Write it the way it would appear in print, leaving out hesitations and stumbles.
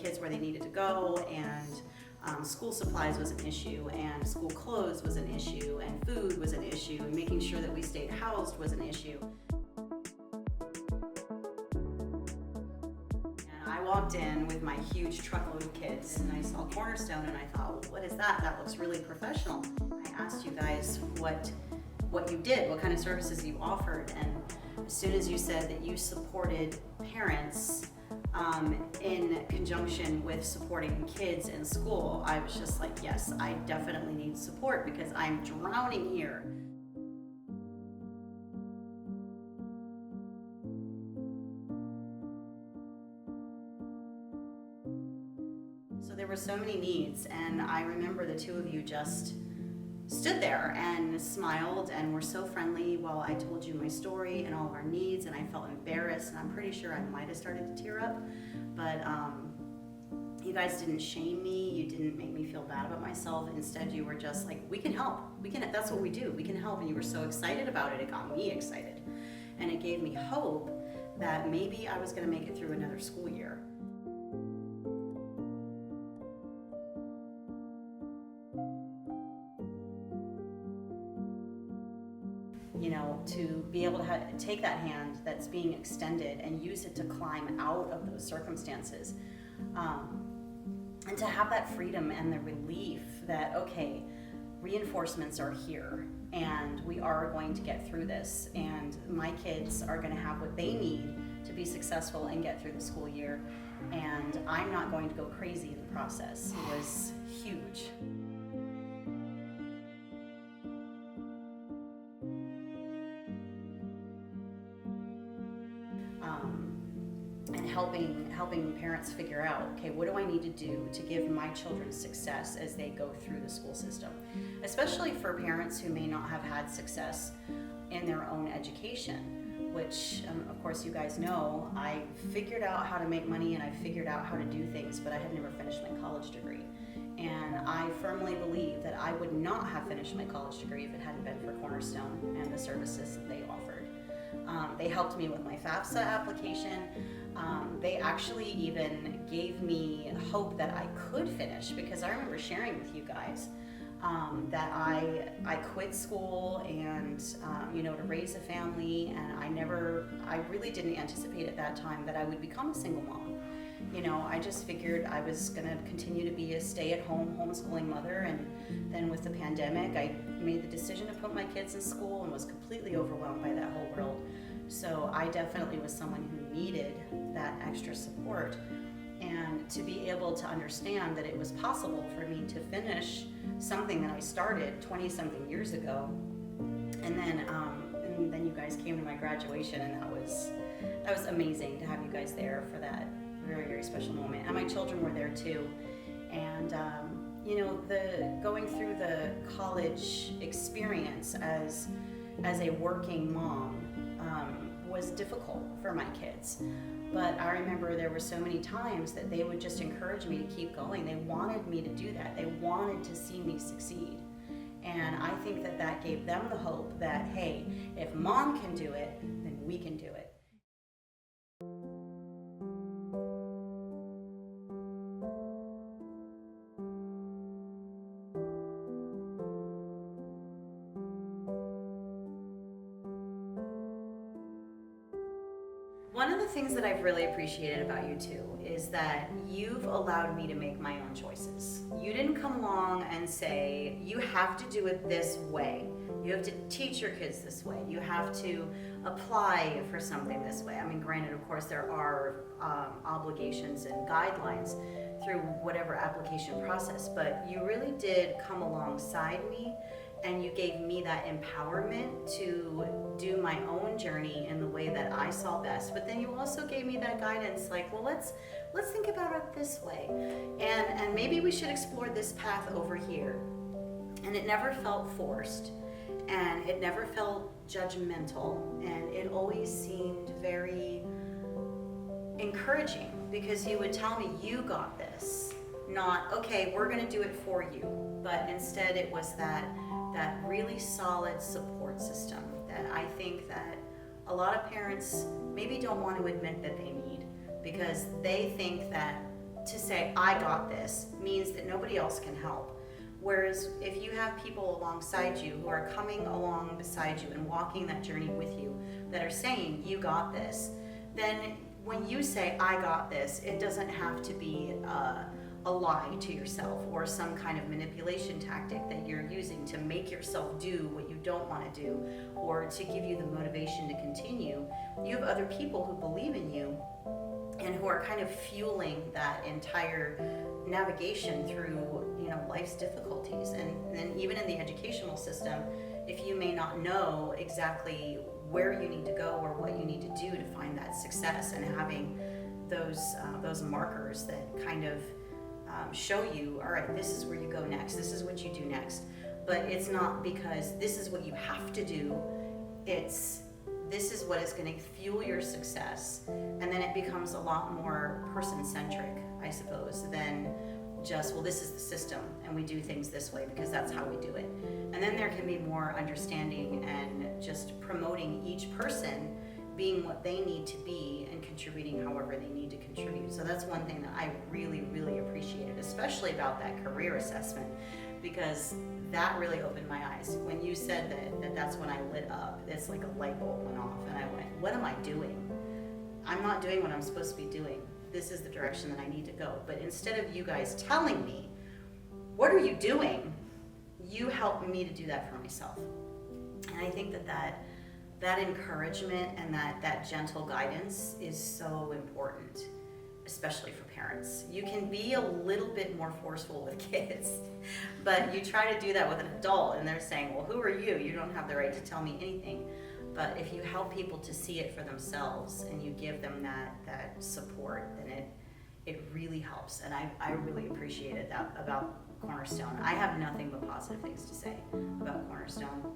kids where they needed to go, and school supplies was an issue, and school clothes was an issue, and food was an issue, and making sure that we stayed housed was an issue. And I walked in with my huge truckload of kids, and I saw Cornerstone, and I thought, well, what is that? That looks really professional. I asked you guys what you did, what kind of services you offered, and as soon as you said that you supported parents in conjunction with supporting kids in school, I was just like, yes, I definitely need support because I'm drowning here. So there were so many needs, and I remember the two of you just stood there and smiled and were so friendly while I told you my story and all of our needs, and I felt embarrassed, and I'm pretty sure I might have started to tear up, but you guys didn't shame me, you didn't make me feel bad about myself. Instead, you were just like, we can help, that's what we do, we can help, and you were so excited about it. It got me excited, and it gave me hope that maybe I was going to make it through another school year. You know, to be able to take that hand that's being extended and use it to climb out of those circumstances, and to have that freedom and the relief that, okay, reinforcements are here and we are going to get through this, and my kids are going to have what they need to be successful and get through the school year, and I'm not going to go crazy in the process. It was huge. And helping parents figure out, okay, what do I need to do to give my children success as they go through the school system? Especially for parents who may not have had success in their own education, which of course you guys know, I figured out how to make money and I figured out how to do things, but I had never finished my college degree. And I firmly believe that I would not have finished my college degree if it hadn't been for Cornerstone and the services that they offered. They helped me with my FAFSA application. They actually even gave me hope that I could finish, because I remember sharing with you guys that I quit school and to raise a family, and I really didn't anticipate at that time that I would become a single mom. I just figured I was going to continue to be a stay-at-home homeschooling mother, and then with the pandemic, I made the decision to put my kids in school and was completely overwhelmed by that whole world. So I definitely was someone who needed that extra support, and to be able to understand that it was possible for me to finish something that I started 20-something years ago, and then you guys came to my graduation, and that was amazing to have you guys there for that very, very special moment. And my children were there too. And the going through the college experience as a working mom was difficult for my kids. But I remember there were so many times that they would just encourage me to keep going. They wanted me to do that. They wanted to see me succeed. And I think that gave them the hope that, hey, if mom can do it, then we can do it. One of the things that I've really appreciated about you two is that you've allowed me to make my own choices. You didn't come along and say, you have to do it this way. You have to teach your kids this way. You have to apply for something this way. I mean, granted, of course, there are obligations and guidelines through whatever application process, but you really did come alongside me, and you gave me that empowerment to do my own journey in the way that I saw best. But then you also gave me that guidance, like, well, let's think about it this way, and maybe we should explore this path over here. And it never felt forced, and it never felt judgmental, and it always seemed very encouraging, because you would tell me, you got this, not, okay, we're gonna do it for you, but instead it was that really solid support system that I think that a lot of parents maybe don't want to admit that they need, because they think that to say, I got this, means that nobody else can help. Whereas if you have people alongside you who are coming along beside you and walking that journey with you that are saying, you got this, then when you say, I got this, it doesn't have to be a lie to yourself or some kind of manipulation tactic that you're using to make yourself do what you don't want to do or to give you the motivation to continue. You have other people who believe in you and who are kind of fueling that entire navigation through, life's difficulties. And then even in the educational system, if you may not know exactly where you need to go or what you need to do to find that success, and having those markers that kind of show you, all right, this is where you go next, this is what you do next. But it's not because this is what you have to do, it's this is what is going to fuel your success. And then it becomes a lot more person-centric, I suppose, than just, well, this is the system and we do things this way because that's how we do it. And then there can be more understanding and just promoting each person being what they need to be and contributing however they need to contribute. So that's one thing that I really, really appreciated, especially about that career assessment, because that really opened my eyes. When you said that's when I lit up, it's like a light bulb went off and I went, what am I doing? I'm not doing what I'm supposed to be doing. This is the direction that I need to go. But instead of you guys telling me, what are you doing? You helped me to do that for myself. And I think that encouragement and that gentle guidance is so important, especially for parents. You can be a little bit more forceful with kids, but you try to do that with an adult and they're saying, well, who are you? You don't have the right to tell me anything. But if you help people to see it for themselves and you give them that support, then it really helps. And I really appreciated that about Cornerstone. I have nothing but positive things to say about Cornerstone.